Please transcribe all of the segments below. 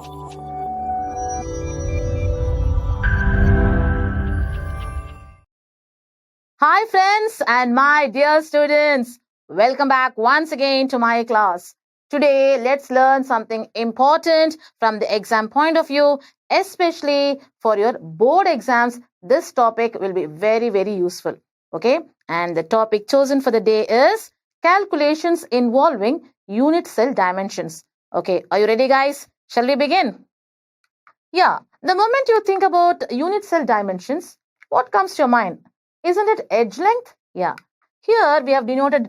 Hi friends and my dear students, welcome back once again to my class. Today let's learn something important from the exam point of view, especially for your board exams. This topic will be very useful. Okay, and the topic chosen for the day is calculations involving unit cell dimensions. Okay, are you ready guys? Shall we begin? Yeah, the moment you think about unit cell dimensions, what comes to your mind? Isn't it edge length? Yeah. Here we have denoted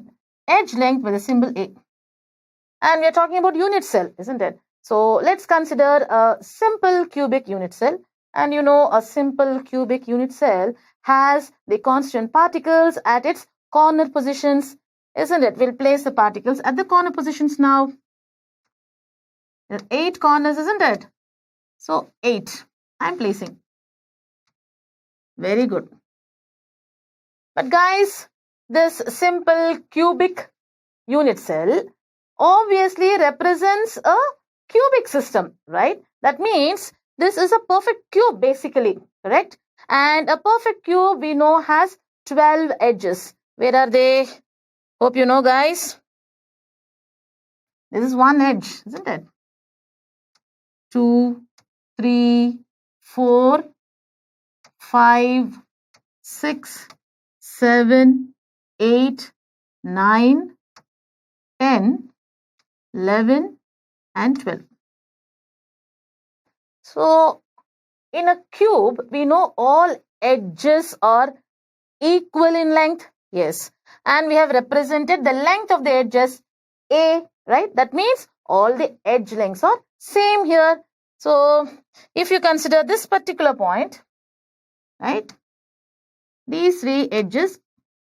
edge length with the symbol A. And we are talking about unit cell, isn't it? So let's consider a simple cubic unit cell. And you know, a simple cubic unit cell has the constant particles at its corner positions, isn't it? We'll place the particles at the corner positions now. There are 8 corners, isn't it? So 8 I'm placing. Very good. But guys, this simple cubic unit cell obviously represents a cubic system, right? That means this is a perfect cube basically, correct? And a perfect cube we know has 12 edges. Where are they? Hope you know guys. This is one edge, isn't it? 2, 3, 4, 5, 6, 7, 8, 9, 10, 11 and 12. So in a cube, we know all edges are equal in length. Yes. And we have represented the length of the edges A, right? That means all the edge lengths are same here. So if you consider this particular point, right? These 3 edges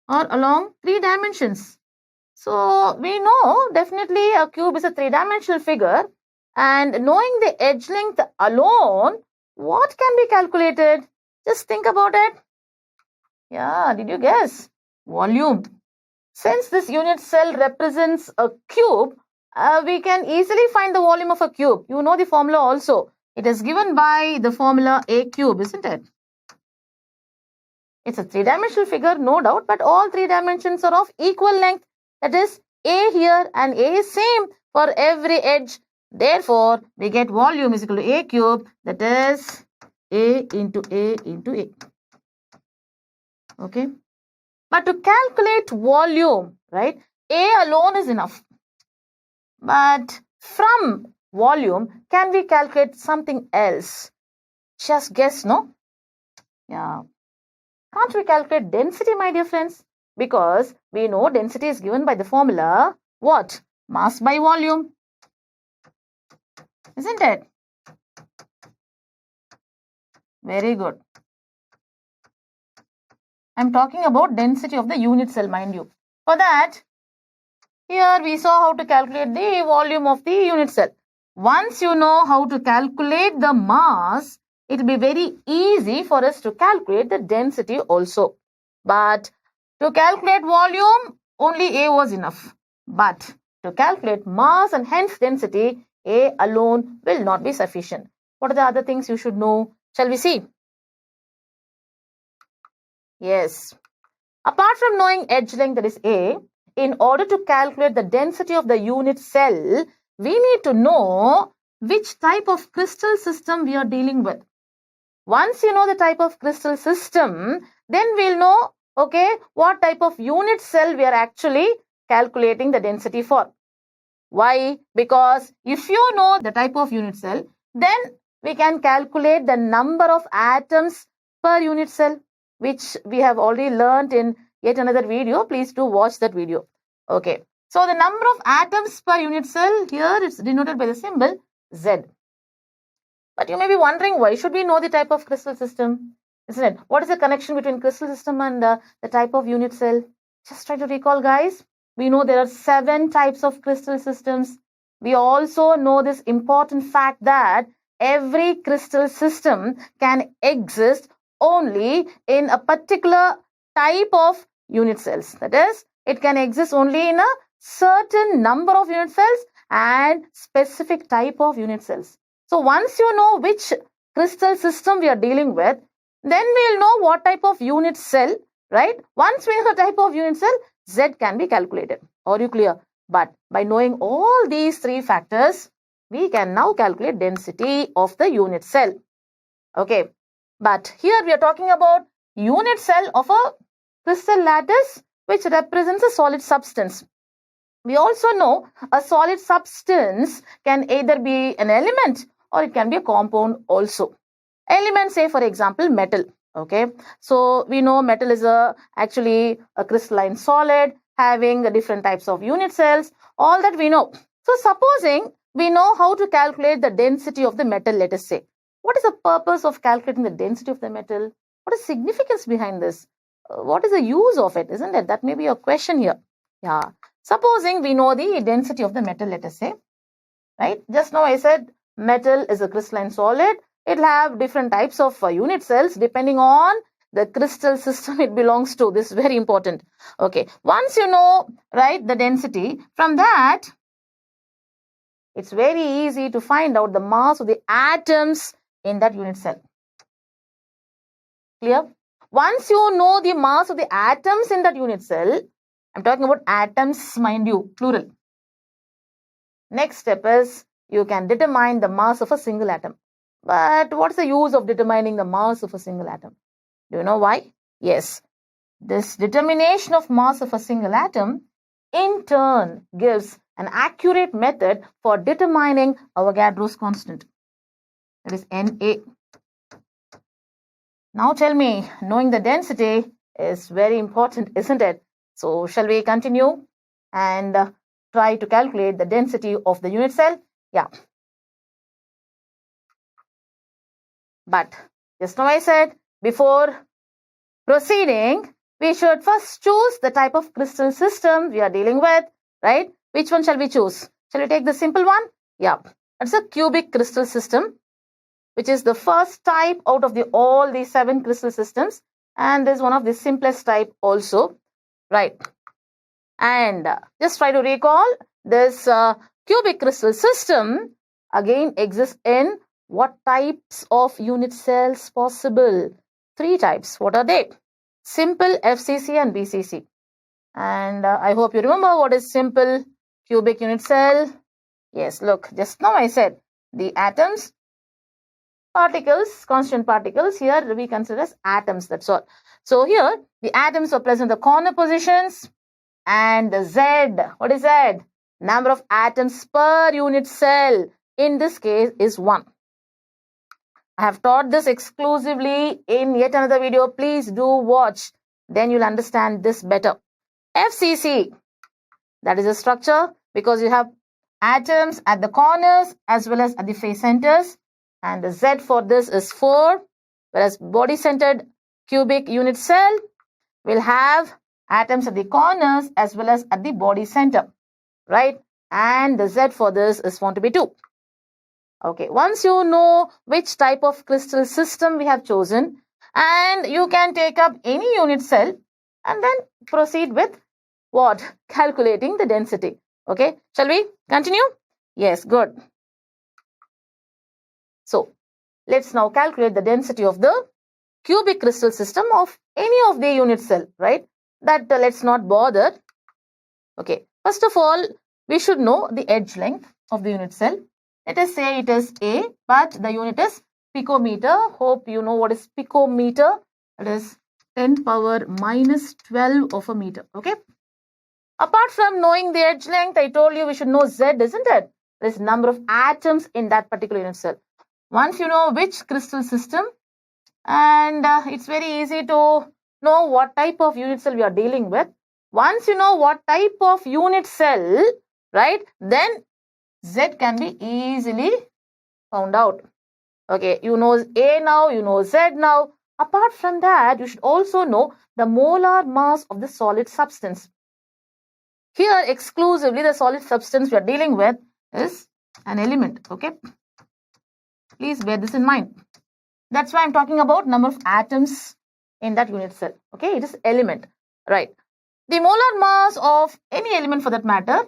are along 3 dimensions. So we know definitely a cube is a 3-dimensional figure, and knowing the edge length alone, what can be calculated? Just think about it. Yeah, did you guess? Volume. Since this unit cell represents a cube, we can easily find the volume of a cube. You know the formula also. It is given by the formula A cube, isn't it? It's a 3-dimensional figure, no doubt, but all 3 dimensions are of equal length. That is A here, and A is same for every edge. Therefore, we get volume is equal to A cube, that is A into A into A. Okay. But to calculate volume, right, A alone is enough. But from volume, can we calculate something else? Just guess, no? Yeah. Can't we calculate density, my dear friends? Because we know density is given by the formula, what? Mass by volume. Isn't it? Very good. I'm talking about density of the unit cell, mind you. For that, here we saw how to calculate the volume of the unit cell. Once you know how to calculate the mass, it will be very easy for us to calculate the density also. But to calculate volume, only A was enough. But to calculate mass and hence density, A alone will not be sufficient. What are the other things you should know? Shall we see? Yes. Apart from knowing edge length, that is A, in order to calculate the density of the unit cell, we need to know which type of crystal system we are dealing with. Once you know the type of crystal system, then we'll know, okay, what type of unit cell we are actually calculating the density for. Why? Because if you know the type of unit cell, then we can calculate the number of atoms per unit cell, which we have already learned in yet another video. Please do watch that video. Okay. So the number of atoms per unit cell, here it's denoted by the symbol Z. But you may be wondering, why should we know the type of crystal system? Isn't it? What is the connection between crystal system and the type of unit cell? Just try to recall, guys. We know there are 7 types of crystal systems. We also know this important fact that every crystal system can exist only in a particular type of unit cells. That is, it can exist only in a certain number of unit cells and specific type of unit cells. So once you know which crystal system we are dealing with, then we'll know what type of unit cell, right? Once we know the type of unit cell, Z can be calculated. Are you clear? But by knowing all these three factors, we can now calculate density of the unit cell. Okay, but here we are talking about unit cell of a crystal lattice which represents a solid substance. We also know a solid substance can either be an element or it can be a compound also. Element, say for example metal. Okay, so we know metal is actually a crystalline solid having different types of unit cells. All that we know. So supposing we know how to calculate the density of the metal, let us say. What is the purpose of calculating the density of the metal? What is significance behind this? What is the use of it? Isn't it? That may be a question here. Yeah. Supposing we know the density of the metal, let us say. Right? Just now I said metal is a crystalline solid. It will have different types of unit cells depending on the crystal system it belongs to. This is very important. Okay. Once you know, right, the density, from that, it's very easy to find out the mass of the atoms in that unit cell. Clear? Once you know the mass of the atoms in that unit cell, I'm talking about atoms, mind you, plural. Next step is you can determine the mass of a single atom. But what's the use of determining the mass of a single atom? Do you know why? Yes, this determination of mass of a single atom in turn gives an accurate method for determining Avogadro's constant. That is Na. Now tell me, knowing the density is very important, isn't it? So shall we continue and try to calculate the density of the unit cell? Yeah. But just now I said, before proceeding, we should first choose the type of crystal system we are dealing with, right? Which one shall we choose? Shall we take the simple one? Yeah, that's a cubic crystal system, which is the first type out of all the 7 crystal systems, and is one of the simplest type also, right? And just try to recall this cubic crystal system again exists in what types of unit cells possible? 3 types. What are they? Simple, FCC and BCC. And I hope you remember what is simple cubic unit cell. Yes, look, just now I said the atoms, particles, constant particles, here we consider as atoms, that's all. So here the atoms are present in the corner positions, and the Z, what is Z? Number of atoms per unit cell in this case is 1. I have taught this exclusively in yet another video. Please do watch. Then you'll understand this better. FCC, that is a structure because you have atoms at the corners as well as at the face centers. And the Z for this is 4. Whereas body-centered cubic unit cell will have atoms at the corners as well as at the body center. Right? And the Z for this is found to be 2. Okay, once you know which type of crystal system we have chosen, and you can take up any unit cell and then proceed with what? Calculating the density. Okay, shall we continue? Yes, good. So, let's now calculate the density of the cubic crystal system of any of the unit cell, right? That let's not bother. Okay, first of all, we should know the edge length of the unit cell. Let us say it is A, but the unit is picometer. Hope you know what is picometer. It is 10 power minus 12 of a meter. Okay. Apart from knowing the edge length, I told you we should know Z, isn't it? There is number of atoms in that particular unit cell. Once you know which crystal system, and it's very easy to know what type of unit cell we are dealing with. Once you know what type of unit cell, right, then Z can be easily found out. Okay, you know A now, you know Z now. Apart from that, you should also know the molar mass of the solid substance. Here, exclusively, the solid substance we are dealing with is an element. Okay, please bear this in mind. That's why I'm talking about number of atoms in that unit cell. Okay, it is element, right? The molar mass of any element for that matter,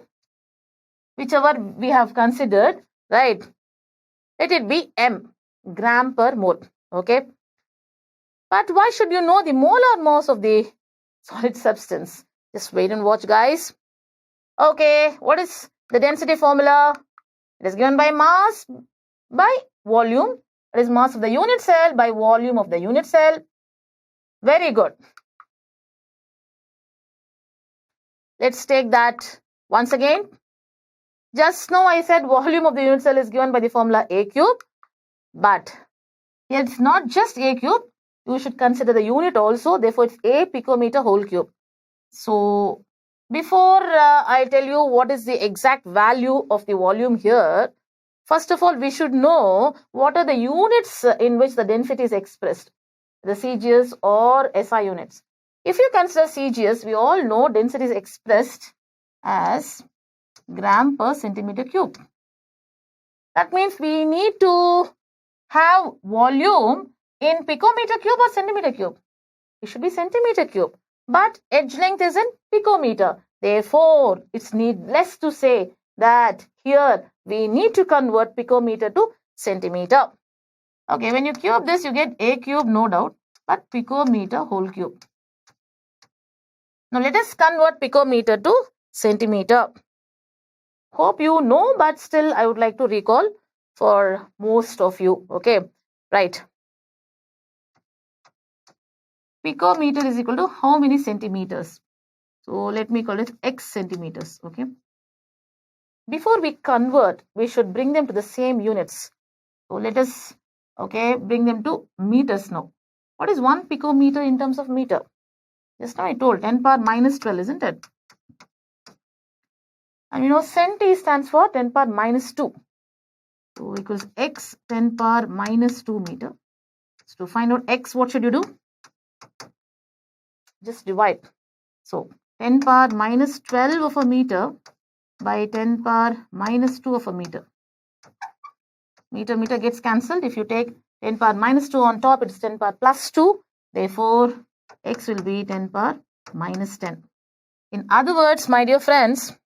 whichever we have considered, right? let it be m, gram per mole. Okay. But why should you know the molar mass of the solid substance? Just wait and watch, guys. Okay, what is the density formula? It is given by mass by volume. It is mass of the unit cell by volume of the unit cell. Very good. Let's take that once again. Just now I said volume of the unit cell is given by the formula A cube. But it's not just A cube. You should consider the unit also. Therefore, it's A picometer whole cube. So, before I tell you what is the exact value of the volume here, first of all, we should know what are the units in which the density is expressed, the CGS or SI units. If you consider CGS, we all know density is expressed as gram per centimeter cube. That means we need to have volume in picometer cube or centimeter cube. It should be centimeter cube. But edge length is in picometer. Therefore, it's needless to say that here we need to convert picometer to centimeter. Okay, when you cube this, you get A cube, no doubt, but picometer whole cube. Now, let us convert picometer to centimeter. Hope you know, but still I would like to recall for most of you. Okay, right. Picometer is equal to how many centimeters? So let me call it x centimeters. Okay. Before we convert, we should bring them to the same units. So let us bring them to meters now. What is 1 picometer in terms of meter? Just now I told 10 power minus 12, isn't it? And you know centi stands for 10 power minus 2. So equals x 10 power minus 2 meter. So to find out x, what should you do? Just divide. So 10 power minus 12 of a meter by 10 power minus 2 of a meter. Meter gets cancelled. If you take 10 power minus 2 on top, it's 10 power plus 2. Therefore, x will be 10 power minus 10. In other words, my dear friends,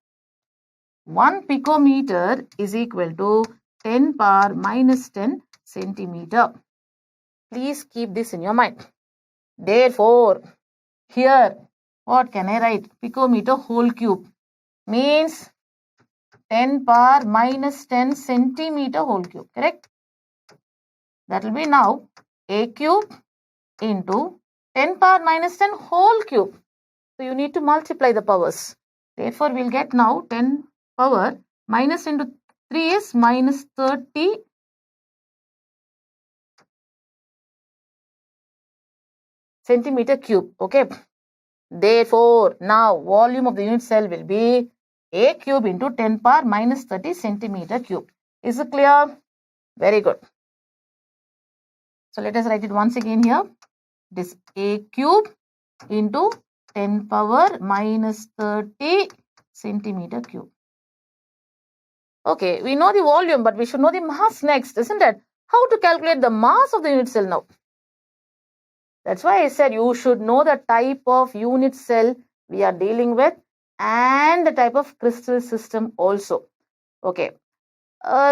1 picometer is equal to 10 power minus 10 centimeter. Please keep this in your mind. Therefore, here, what can I write? Picometer whole cube means 10 power minus 10 centimeter whole cube, correct? That will be now A cube into 10 power minus 10 whole cube. So you need to multiply the powers. Therefore, we'll get now 10 power minus into 3 is minus 30 centimeter cube. Okay. Therefore, now volume of the unit cell will be A cube into 10 power minus 30 centimeter cube. Is it clear? Very good. So let us write it once again here. It is A cube into 10 power minus 30 centimeter cube. Okay, we know the volume, but we should know the mass next, isn't it? How to calculate the mass of the unit cell now? That's why I said you should know the type of unit cell we are dealing with and the type of crystal system also. Okay.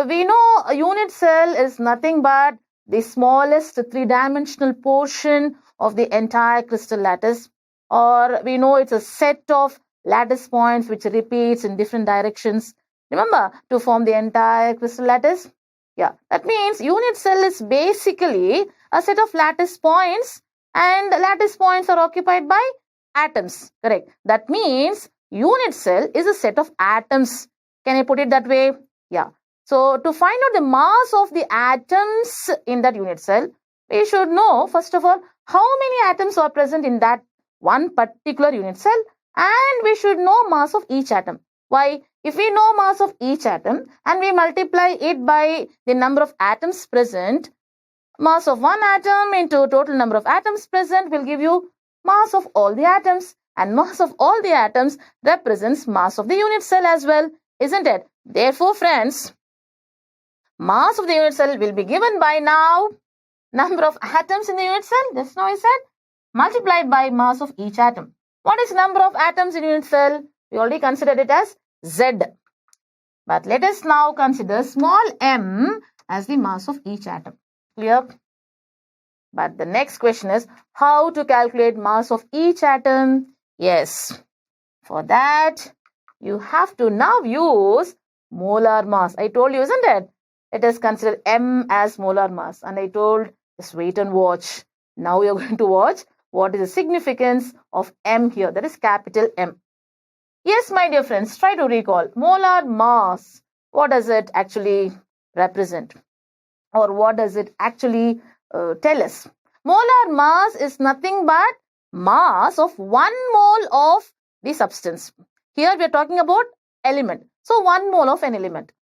We know a unit cell is nothing but the smallest three-dimensional portion of the entire crystal lattice, or we know it's a set of lattice points which repeats in different directions. Remember, to form the entire crystal lattice? Yeah, that means unit cell is basically a set of lattice points, and lattice points are occupied by atoms, correct? That means unit cell is a set of atoms. Can I put it that way? Yeah. So to find out the mass of the atoms in that unit cell, we should know, first of all, how many atoms are present in that one particular unit cell, and we should know mass of each atom. Why? If we know mass of each atom and we multiply it by the number of atoms present, mass of one atom into total number of atoms present will give you mass of all the atoms, and mass of all the atoms represents mass of the unit cell as well, isn't it? Therefore, friends, mass of the unit cell will be given by now number of atoms in the unit cell, just now I said, multiplied by mass of each atom. What is number of atoms in unit cell? We already considered it as Z. But let us now consider small m as the mass of each atom. Clear? But the next question is how to calculate mass of each atom? Yes. For that, you have to now use molar mass. I told you, isn't it? It is considered M as molar mass. And I told, just wait and watch. Now we are going to watch what is the significance of M here. That is capital M. Yes, my dear friends, try to recall. Molar mass. What does it actually represent? Or what does it actually tell us? Molar mass is nothing but mass of 1 mole of the substance. Here we are talking about element. So 1 mole of an element.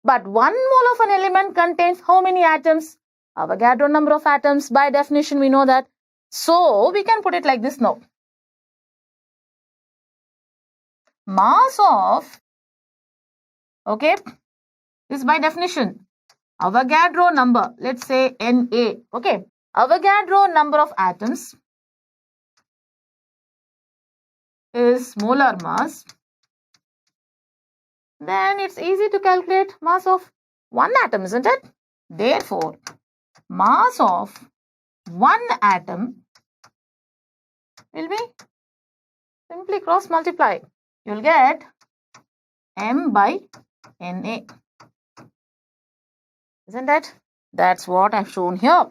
But 1 mole of an element contains how many atoms? Avogadro number of atoms. By definition, we know that. So we can put it like this now. Mass of, okay, is by definition Avogadro number. Let's say Na. Okay. Avogadro number of atoms is molar mass. Then it's easy to calculate mass of 1 atom, isn't it? Therefore, mass of 1 atom will be simply cross multiply. You'll get M by Na. Isn't it? That's what I've shown here.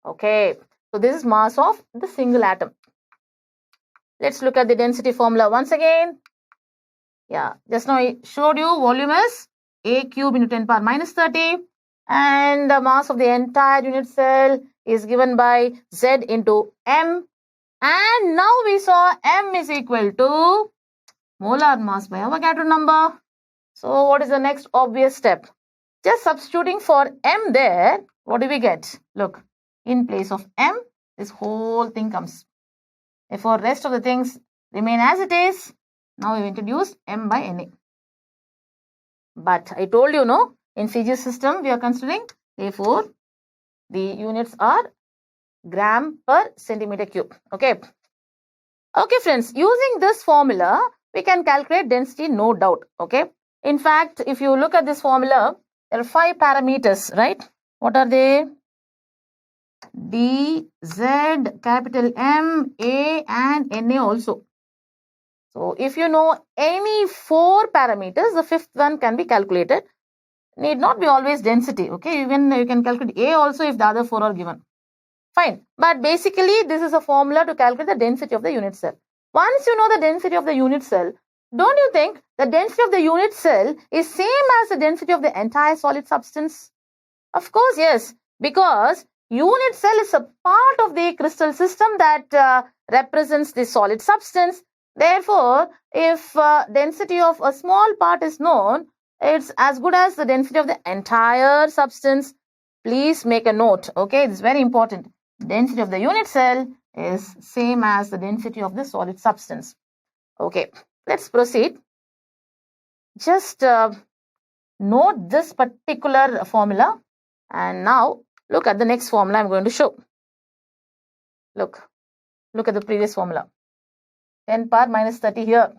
Okay, so this is mass of the single atom. Let's look at the density formula once again. Yeah, just now I showed you volume is A cube into 10 power minus 30. And the mass of the entire unit cell is given by Z into M. And now we saw M is equal to molar mass by Avogadro number. So what is the next obvious step? Just substituting for M there, what do we get? Look, in place of M, this whole thing comes. Therefore, rest of the things remain as it is. Now we've introduced M by Na. But I told you, no, in CG system we are considering, therefore, the units are gram per centimeter cube. Okay. Okay, friends, using this formula, we can calculate density, no doubt. Okay. In fact, if you look at this formula, there are 5 parameters, right? What are they? D, Z, capital M, A, and Na also. So if you know any 4 parameters, the 5th one can be calculated. Need not be always density. Okay, even you can calculate A also if the other 4 are given. Fine. But basically, this is a formula to calculate the density of the unit cell. Once you know the density of the unit cell, don't you think the density of the unit cell is same as the density of the entire solid substance? Of course, yes. Because unit cell is a part of the crystal system that represents the solid substance. Therefore, if density of a small part is known, it's as good as the density of the entire substance. Please make a note. Okay, it's very important. Density of the unit cell is same as the density of the solid substance. Okay, let's proceed. Just note this particular formula. And now, look at the next formula I'm going to show. Look at the previous formula. 10 power minus 30 here.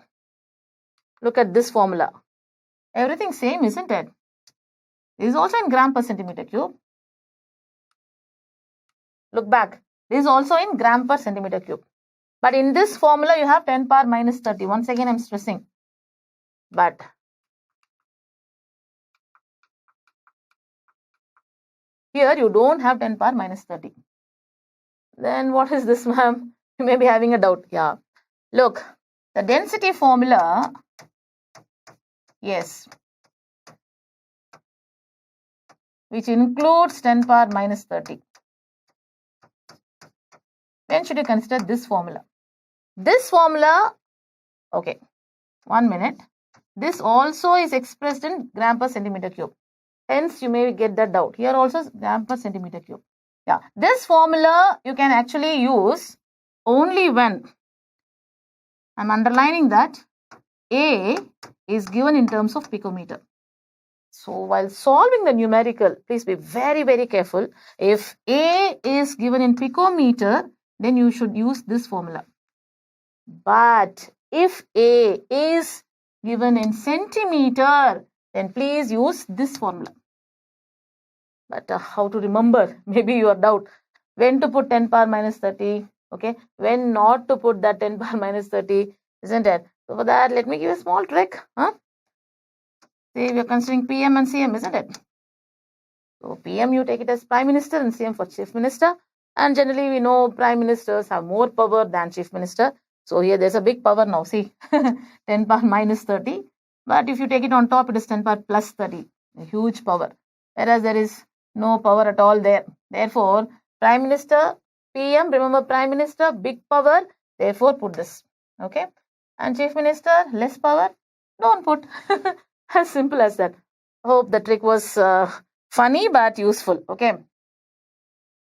Look at this formula. Everything same, isn't it? This is also in gram per centimeter cube. Look back. This is also in gram per centimeter cube. But in this formula, you have 10 power minus 30. Once again, I'm stressing. But here, you don't have 10 power minus 30. Then what is this, ma'am? You may be having a doubt. Yeah. Look, the density formula, yes, which includes 10 power minus 30. When should you consider this formula? This formula, okay, 1 minute. This also is expressed in gram per centimeter cube. Hence, you may get that doubt. Here also is gram per centimeter cube. Yeah, this formula you can actually use only when, I'm underlining that, A is given in terms of picometer. So while solving the numerical, please be very, very careful. If A is given in picometer, then you should use this formula. But if A is given in centimeter, then please use this formula. But how to remember? Maybe you are doubt. When to put 10 power minus 30, okay? When not to put that 10 power minus 30, isn't it? So for that, let me give a small trick. See, we are considering PM and CM, isn't it? So PM, you take it as Prime Minister, and CM for Chief Minister. And generally, we know Prime Ministers have more power than Chief Minister. So here there's a big power now. See, 10 power minus 30. But if you take it on top, it is 10 power plus 30. A huge power. Whereas there is no power at all there. Therefore, Prime Minister, PM, remember Prime Minister, big power. Therefore, put this. Okay. And Chief Minister, less power. Don't put. As simple as that. Hope the trick was funny but useful. Okay.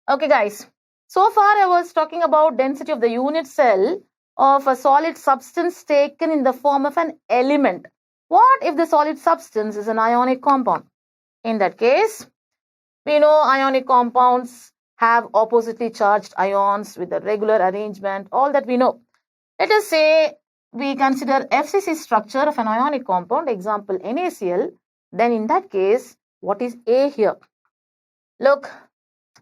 Okay, guys. So far, I was talking about density of the unit cell of a solid substance taken in the form of an element. What if the solid substance is an ionic compound? In that case, we know ionic compounds have oppositely charged ions with a regular arrangement, all that we know. Let us say we consider FCC structure of an ionic compound, example NaCl, then in that case, what is A here? Look,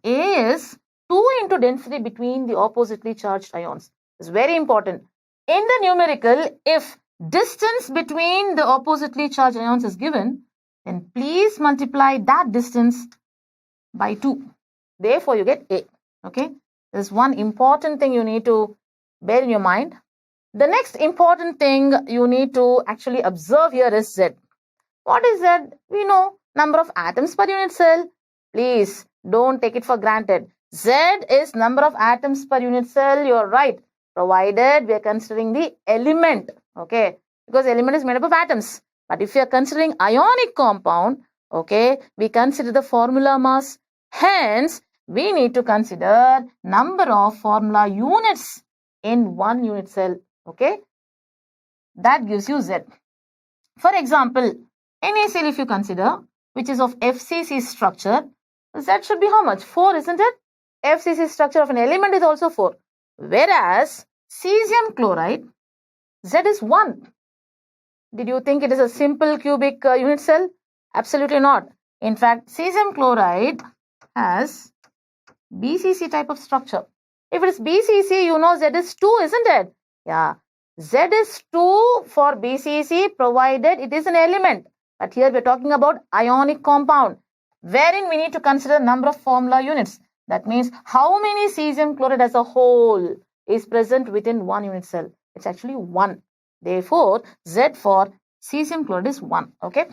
A is 2 into density between the oppositely charged ions. It's very important. In the numerical, if distance between the oppositely charged ions is given, then please multiply that distance by 2. Therefore, you get A. Okay? There's one important thing you need to bear in your mind. The next important thing you need to actually observe here is Z. What is Z? We know number of atoms per unit cell. Please don't take it for granted. Z is number of atoms per unit cell. You're right. Provided we are considering the element. Okay? Because element is made up of atoms. But if you are considering ionic compound, okay, we consider the formula mass. Hence, we need to consider number of formula units in one unit cell. Okay, that gives you Z. For example, NaCl if you consider, which is of FCC structure, Z should be how much? 4, isn't it? FCC structure of an element is also 4. Whereas cesium chloride, Z is 1. Did you think it is a simple cubic unit cell? Absolutely not. In fact, cesium chloride has BCC type of structure. If it is BCC, you know Z is 2, isn't it? Yeah. Z is 2 for BCC provided it is an element. But here we are talking about ionic compound, wherein we need to consider number of formula units. That means how many cesium chloride as a whole is present within one unit cell. It's actually 1. Therefore, Z for cesium chloride is 1. Okay.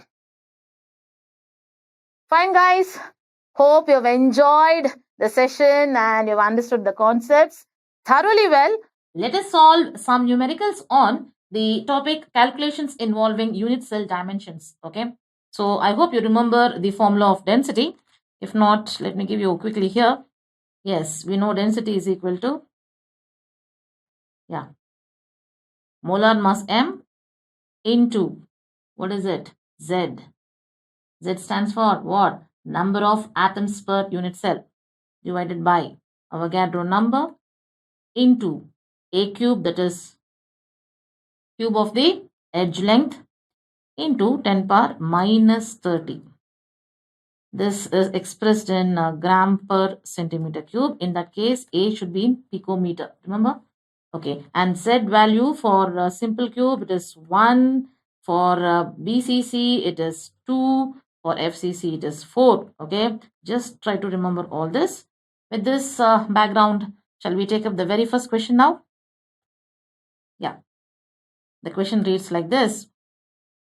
Fine, guys. Hope you've enjoyed the session and you've understood the concepts thoroughly well. Let us solve some numericals on the topic calculations involving unit cell dimensions. Okay. So I hope you remember the formula of density. If not, let me give you quickly here. Yes, we know density is equal to, molar mass M into, what is it? Z. Z stands for what? Number of atoms per unit cell divided by Avogadro number into A cube, that is cube of the edge length, into 10 power minus 30. This is expressed in gram per centimeter cube. In that case, A should be in picometer. Remember? Okay. And Z value for simple cube, it is 1. For BCC, it is 2. For FCC, it is 4. Okay. Just try to remember all this. With this background, shall we take up the very first question now? Yeah. The question reads like this.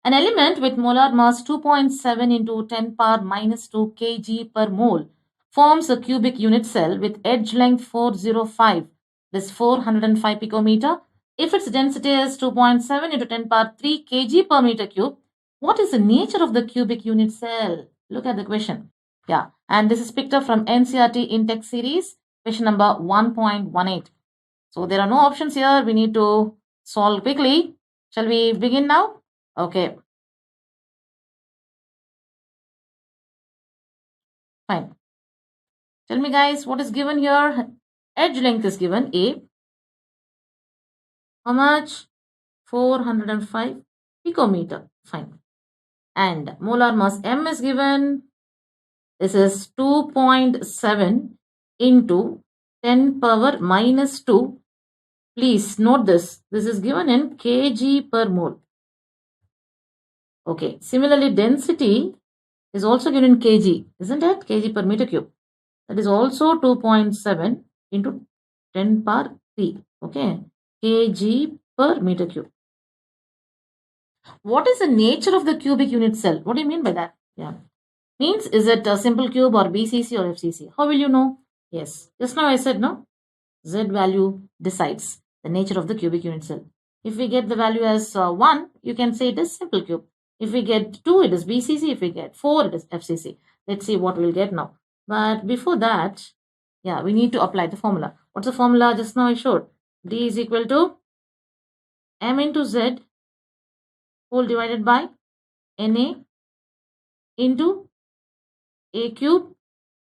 An element with molar mass 2.7 into 10 power minus 2 kg per mole forms a cubic unit cell with edge length 405, this 405 picometer. If its density is 2.7 into 10 power 3 kg per meter cube, what is the nature of the cubic unit cell? Look at the question. Yeah, and this is picked up from NCERT in-text series, question number 1.18. So there are no options here. We need to solve quickly. Shall we begin now? Okay. Fine. Tell me, guys, what is given here? Edge length is given, A. How much? 405 picometer. Fine. And molar mass M is given. This is 2.7 into 10 power minus 2. Please note this. This is given in kg per mole. Okay. Similarly, density is also given in kg, isn't it? Kg per meter cube. That is also 2.7 into 10 power 3. Okay. Kg per meter cube. What is the nature of the cubic unit cell? What do you mean by that? Yeah. Means, is it a simple cube or BCC or FCC? How will you know? Yes. Just now I said, no? Z value decides the nature of the cubic unit cell. If we get the value as 1, you can say it is simple cube. If we get 2, it is BCC. If we get 4, it is FCC. Let's see what we'll get now. But before that, yeah, we need to apply the formula. What's the formula? Just now I showed. D is equal to M into Z whole divided by Na into A cube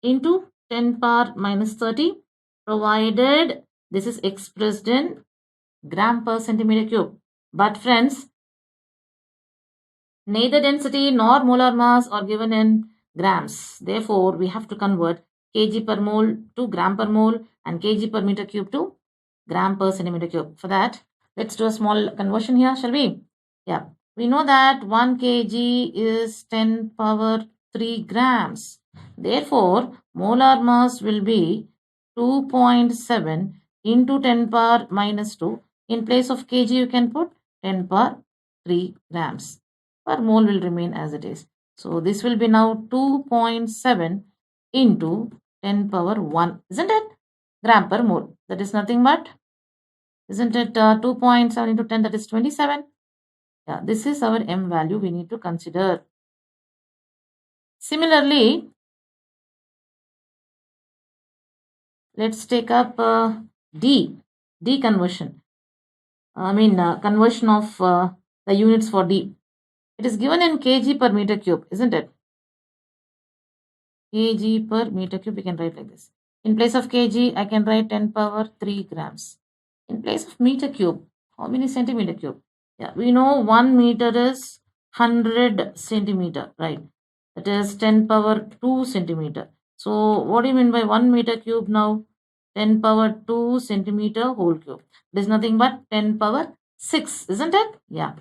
into 10 power minus 30, provided this is expressed in gram per centimeter cube. But friends, neither density nor molar mass are given in grams. Therefore, we have to convert kg per mole to gram per mole and kg per meter cube to gram per centimeter cube. For that, let's do a small conversion here, shall we? Yeah. We know that 1 kg is 10 power 3 grams. Therefore, molar mass will be 2.7 into 10 power minus 2. In place of kg, you can put 10 power 3 grams. Per mole will remain as it is. So, this will be now 2.7 into 10 power 1. Isn't it? Gram per mole. That is nothing but, isn't it 2.7 into 10, that is 27. Yeah, this is our M value we need to consider. Similarly, let's take up D conversion. Conversion of the units for D. It is given in kg per meter cube, isn't it? Kg per meter cube, we can write like this. In place of kg, I can write 10 power 3 grams. In place of meter cube, how many centimeter cube? Yeah, we know 1 meter is 100 centimeter, right? That is 10 power 2 centimeter. So, what do you mean by 1 meter cube now? 10 power 2 centimeter whole cube. There's nothing but 10 power 6, isn't it? Yeah.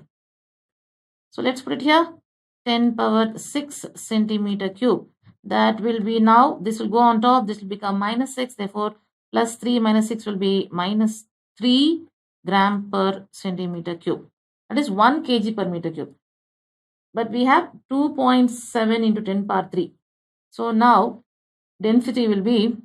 So, let's put it here. 10 power 6 centimeter cube. That will be now, this will go on top, this will become minus 6. Therefore, plus 3 minus 6 will be minus 3 gram per centimeter cube. That is 1 kg per meter cube. But we have 2.7 into 10 power 3. So now density will be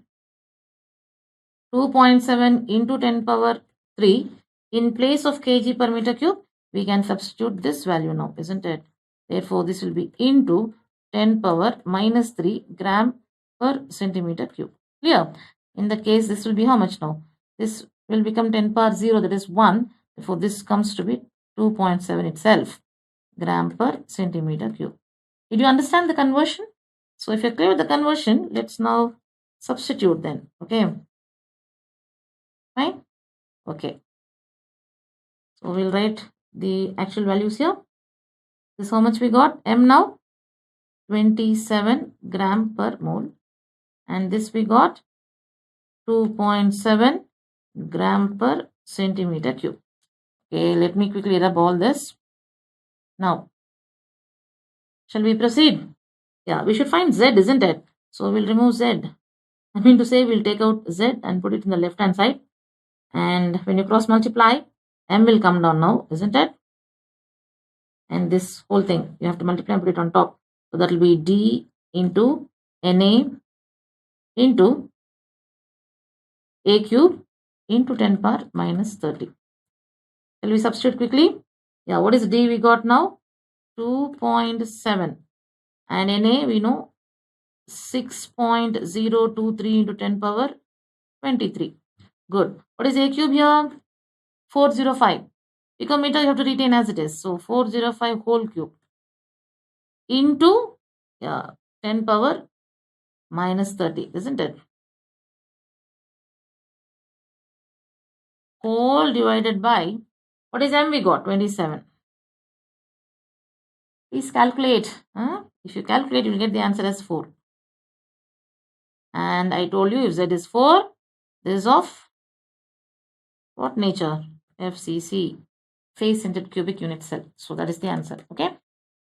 2.7 into 10 power 3. In place of kg per meter cube, we can substitute this value now, isn't it? Therefore, this will be into 10 power minus 3 gram per centimeter cube. Clear? In the case, this will be how much now? This will become 10 power 0, that is 1. Therefore, this comes to be 2.7 itself, gram per centimeter cube. Did you understand the conversion? So, if you're clear with the conversion, let's now substitute then. Okay. Fine? Okay. So, we'll write the actual values here. This is how much we got. M now 27 gram per mole. And this we got 2.7 gram per centimeter cube. Okay, let me quickly rub all this. Now, shall we proceed? Yeah, we should find Z, isn't it? So, we'll remove Z. I mean to say, we'll take out Z and put it in the left hand side. And when you cross multiply, M will come down now, isn't it? And this whole thing, you have to multiply and put it on top. So, that will be D into Na into A cube into 10 power minus 30. Shall we substitute quickly? Yeah, what is D we got now? 2.7. And Na, we know 6.023 into 10 power 23. Good. What is A cube here? 405. Picometer you have to retain as it is. So 405 whole cube into 10 power minus 30, isn't it? Whole divided by, what is M we got? 27. Please calculate. If you calculate, you will get the answer as 4. And I told you if Z is 4, this is of what nature? FCC, face-centered cubic unit cell. So that is the answer. Okay.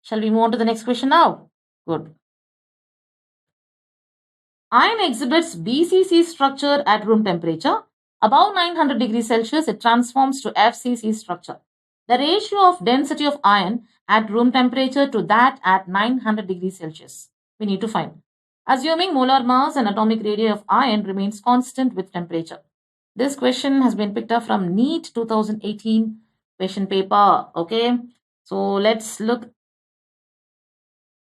Shall we move on to the next question now? Good. Iron exhibits BCC structure at room temperature. Above 900 degrees Celsius, it transforms to FCC structure. The ratio of density of iron at room temperature to that at 900 degrees Celsius. We need to find. Assuming molar mass and atomic radii of iron remains constant with temperature. This question has been picked up from NEET 2018 question paper. Okay. So let's look.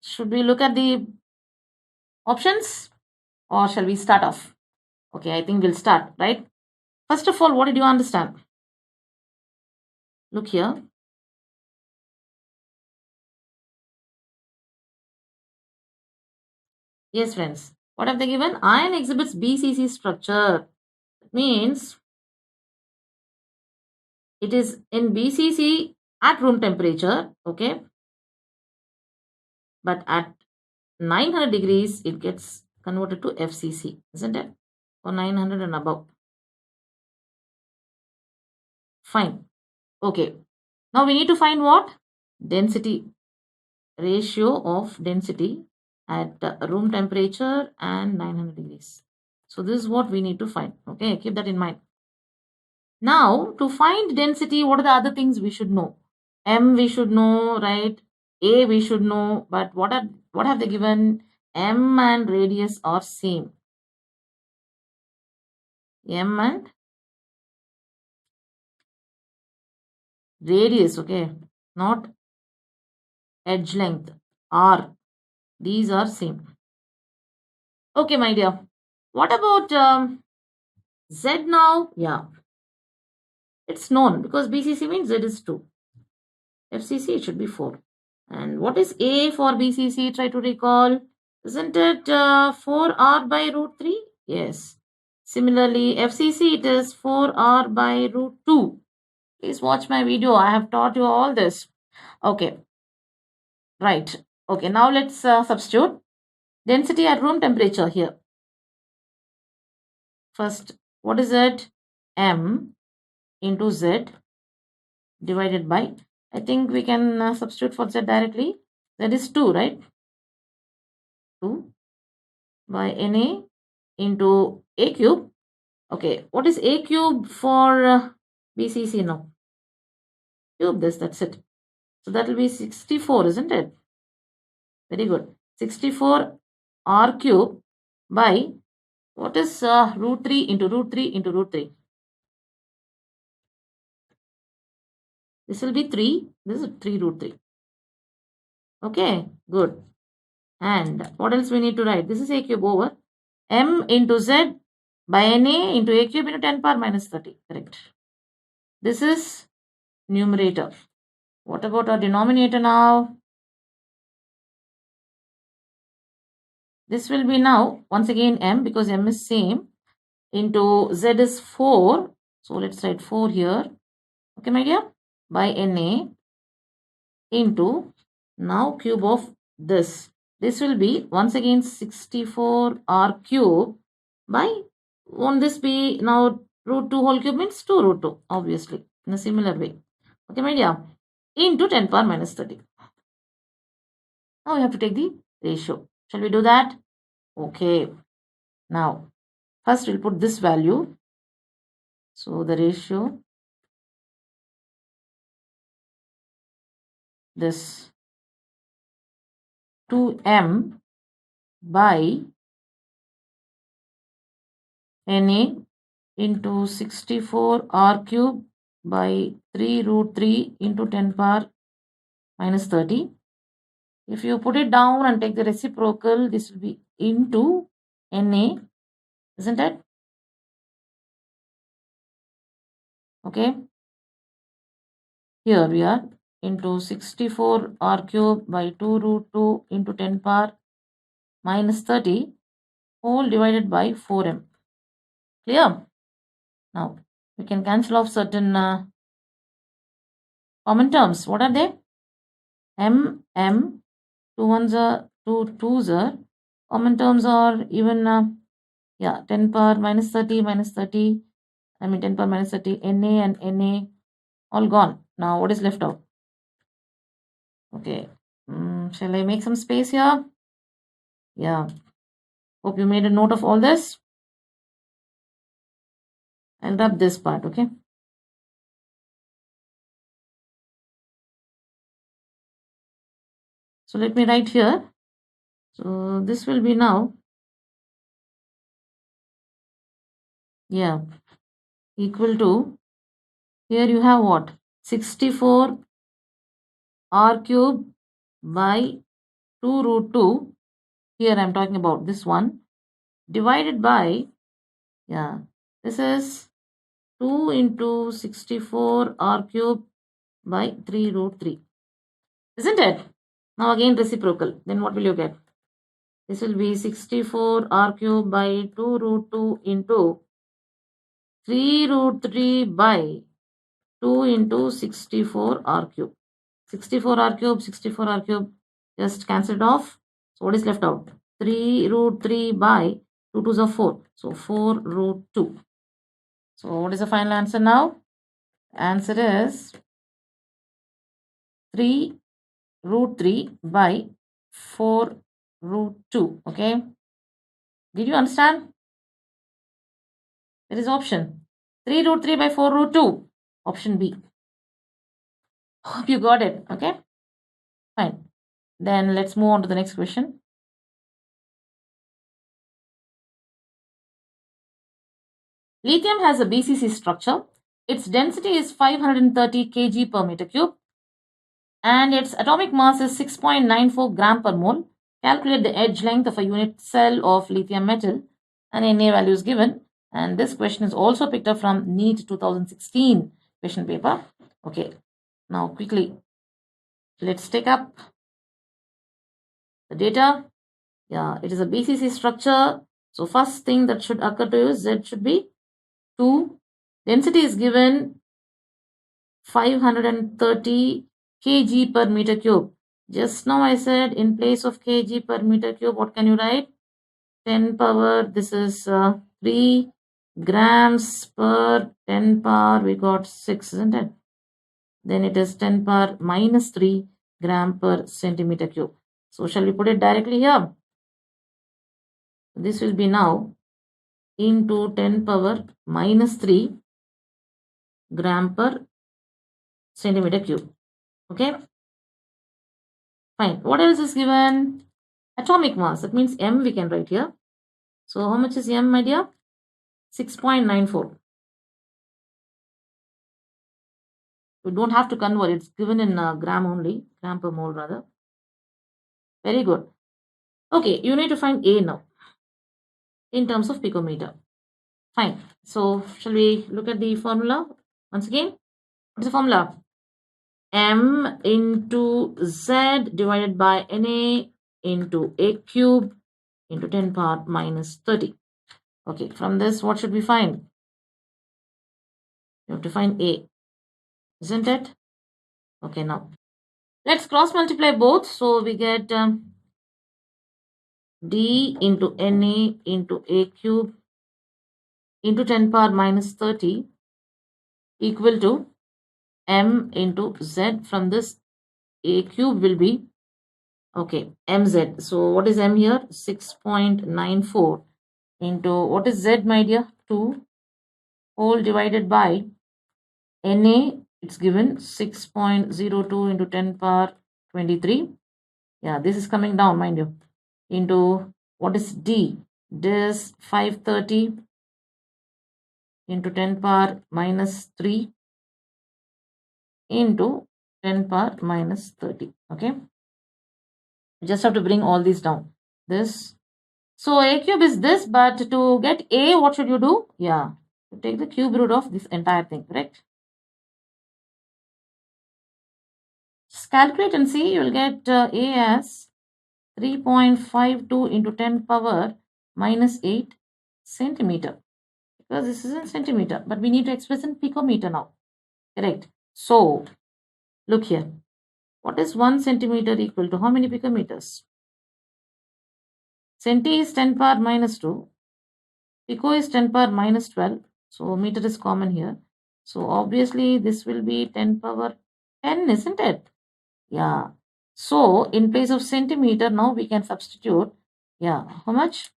Should we look at the options or shall we start off? Okay, I think we'll start, right? First of all, what did you understand? Look here. Yes, friends. What have they given? Iron exhibits BCC structure. That means it is in BCC at room temperature, okay? But at 900 degrees, it gets converted to FCC, isn't it? Or 900 and above. Fine. Okay. Now we need to find what? Density. Ratio of density at room temperature and 900 degrees. So this is what we need to find. Okay, keep that in mind. Now, to find density, what are the other things we should know? M we should know, right? A we should know, but what have they given? M and radius are same. M and radius, okay, not edge length. R, these are same. Okay, my dear. What about Z now? Yeah, it's known because BCC means Z is 2. FCC it should be 4. And what is A for BCC? Try to recall. Isn't it 4R by root 3? Yes. Similarly, FCC it is 4R by root 2. Please watch my video. I have taught you all this. Okay. Right. Okay. Now let's substitute. Density at room temperature here. First, what is it? M into Z divided by, I think we can substitute for Z directly. That is 2, right? 2 by Na into A cube. Okay, what is A cube for BCC now? Cube this, that's it. So that will be 64, isn't it? Very good. 64 R cube by, what is root 3 into root 3 into root 3? This will be 3. This is 3 root 3. Okay, good. And what else we need to write? This is A cube over M into Z by Na into A cube into 10 power minus 30. Correct. This is numerator. What about our denominator now? This will be now, once again, M, because M is same, into Z is 4. So let's write 4 here. Okay, my dear? By Na into, now cube of this. This will be, once again, 64 R cube by, won't this be now root 2 whole cube means 2 root 2, obviously, in a similar way. Okay, my dear? Into 10 power minus 30. Now we have to take the ratio. Shall we do that? Okay. Now, first we'll put this value. So the ratio, this 2m by Na into 64 R cube by 3 root 3 into 10 power minus 30. If you put it down and take the reciprocal, this will be into Na, isn't it? Okay. Here we are into 64 R cube by 2 root 2 into 10 power minus 30 whole divided by 4m. Clear? Now, we can cancel off certain common terms. What are they? M m, 2 ones are 2 twos are, common terms are even 10 power minus 30 minus 30, 10 power minus 30, Na and Na all gone. Now what is left out? Okay, shall I make some space here? Yeah, hope you made a note of all this. I'll rub this part, okay? So let me write here. So this will be now, equal to, here you have what? 64 r cube by 2 root 2. Here I'm talking about this one. Divided by, this is 2 into 64 r cube by 3 root 3. Isn't it? Now again reciprocal. Then what will you get? This will be 64 r cube by 2 root 2 into 3 root 3 by 2 into 64 r cube. 64 r cube, 64 r cube, just cancel it off. So what is left out? 3 root 3 by 2 twos are 4. So 4 root 2. So what is the final answer now? Answer is 3 root 3 by 4 root 2. Okay. Did you understand? There is option. 3 root 3 by 4 root 2. Option B. Hope you got it. Okay. Fine. Then let's move on to the next question. Lithium has a BCC structure. Its density is 530 kg per meter cube and its atomic mass is 6.94 gram per mole. Calculate the edge length of a unit cell of lithium metal and Na value is given. And this question is also picked up from NEET 2016 question paper. Okay, now quickly let's take up the data. It is a BCC structure. So first thing that should occur to you, Z should be 2. Density is given 530 kg per meter cube. Just now I said in place of kg per meter cube, what can you write? 10 power, this is 3 grams per 10 power, we got 6, isn't it? Then it is 10 power minus 3 gram per centimeter cube. So shall we put it directly here? This will be now into 10 power minus 3 gram per centimeter cube. Okay, fine. What else is given? Atomic mass. That means M we can write here. So how much is M, my dear? 6.94. We don't have to convert. It's given in gram only. Gram per mole rather. Very good. Okay, you need to find A now in terms of picometer. Fine. So shall we look at the formula once again? What's the formula? M into Z divided by Na into A cube into 10 power minus 30. Okay, from this what should we find? You have to find A, isn't it? Okay, now let's cross multiply both. So we get D into Na into A cube into 10 power minus 30 equal to M into Z. From this A cube will be, okay, mz. So what is M here? 6.94 into, what is Z, my dear? 2 whole divided by Na. It's given 6.02 into 10 power 23. This is coming down, mind you. Into, what is D? This 530 into 10 power minus 3 into 10 power minus 30. Okay, you just have to bring all these down. This, so A cube is this, but to get A, what should you do? You take the cube root of this entire thing, correct? Just calculate and see. You will get A as 3.52 into 10 power minus 8 centimeter, because this is in centimeter, but we need to express in picometer now, correct? So look here, What is 1 centimeter equal to how many picometers? Centi is 10 power minus 2. Pico is 10 power minus 12. So meter is common here. So obviously this will be 10 power 10, isn't it? Yeah. So in place of centimeter, now we can substitute. Yeah. How much?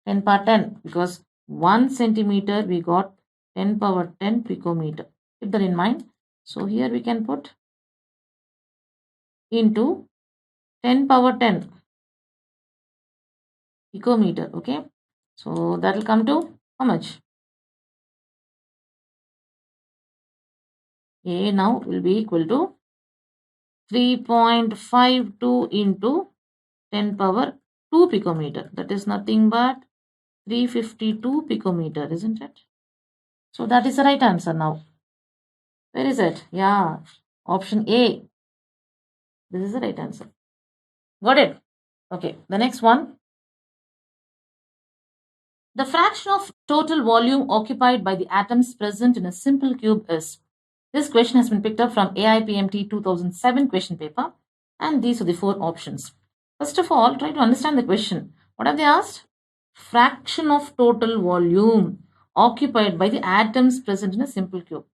10 power 10. Because 1 centimeter we got 10 power 10 picometer. Keep that in mind. So here we can put into 10 power 10 picometer. Okay. So that will come to how much? A now will be equal to 3.52 into 10 power 2 picometer. That is nothing but 352 picometer, isn't it? So that is the right answer now. Where is it? Yeah, option A. This is the right answer. Got it? Okay, the next one. The fraction of total volume occupied by the atoms present in a simple cube is. This question has been picked up from AIPMT 2007 question paper, and these are the 4 options. First of all, try to understand the question. What have they asked? Fraction of total volume occupied by the atoms present in a simple cube.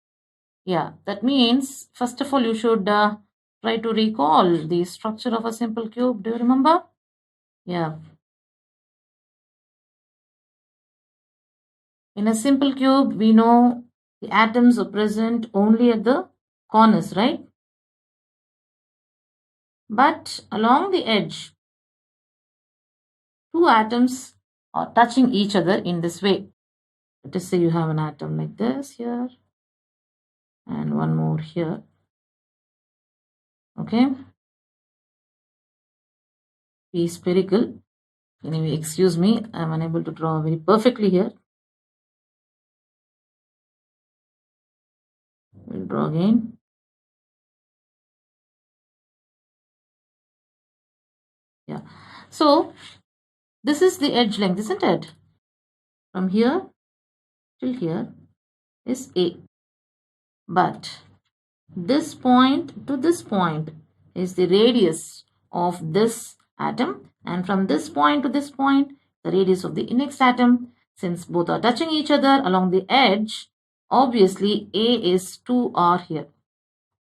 Yeah, that means, first of all, you should try to recall the structure of a simple cube. Do you remember? Yeah. In a simple cube, we know the atoms are present only at the corners, right? But along the edge, 2 atoms are touching each other in this way. Let us say you have an atom like this here and one more here. Okay. Be spherical. Anyway, excuse me, I am unable to draw very perfectly here. We'll draw again. Yeah. So this is the edge length, isn't it? From here till here is A. But this point to this point is the radius of this atom, and from this point to this point, the radius of the next atom. Since both are touching each other along the edge, obviously A is 2R here.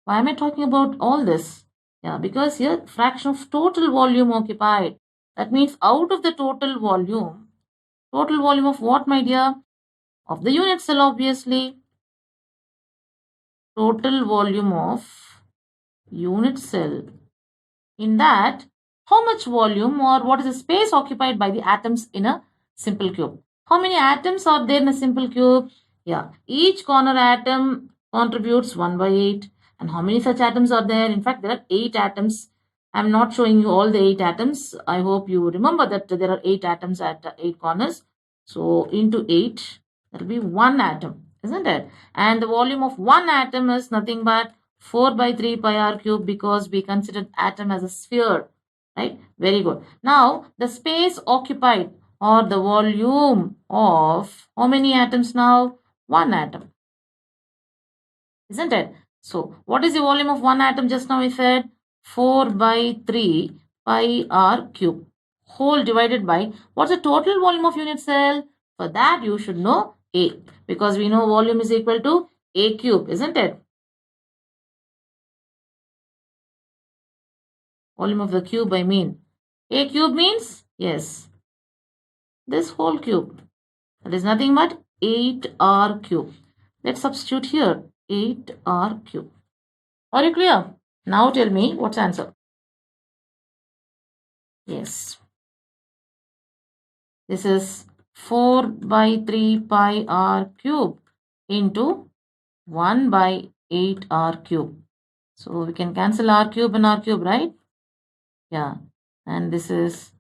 Why am I talking about all this? Yeah, because here fraction of total volume occupied. That means out of the total volume of what, my dear? Of the unit cell, obviously. Total volume of unit cell. In that, how much volume or what is the space occupied by the atoms in a simple cube? How many atoms are there in a simple cube? Yeah, each corner atom contributes 1 by 8. And how many such atoms are there? In fact, there are 8 atoms. I'm not showing you all the 8 atoms. I hope you remember that there are 8 atoms at 8 corners. So into 8, that will be 1 atom, isn't it? And the volume of 1 atom is nothing but 4 by 3 pi r cube, because we considered atom as a sphere, right? Very good. Now, the space occupied or the volume of how many atoms now? 1 atom, isn't it? So, what is the volume of 1 atom? Just now we said 4 by 3 pi r cube whole divided by what's the total volume of unit cell? For that, you should know A, because we know volume is equal to A cube, isn't it? Volume of the cube, I mean. A cube means, yes, this whole cube. That is nothing but 8r cube. Let's substitute here 8r cube. Are you clear? Now tell me what's the answer. Yes. This is 4 by 3 pi r cube into 1 by 8r cube. So we can cancel r cube and r cube, right? Yeah. And this is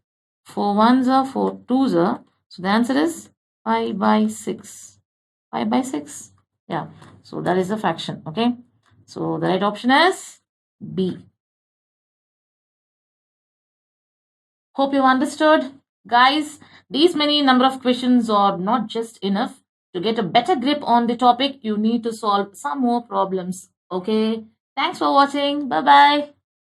4 1s are 4 2s are. So the answer is 5 by 6. 5 by 6. Yeah. So that is the fraction. Okay. So the right option is B. Hope you understood. Guys, these many number of questions are not just enough. To get a better grip on the topic, you need to solve some more problems. Okay. Thanks for watching. Bye-bye.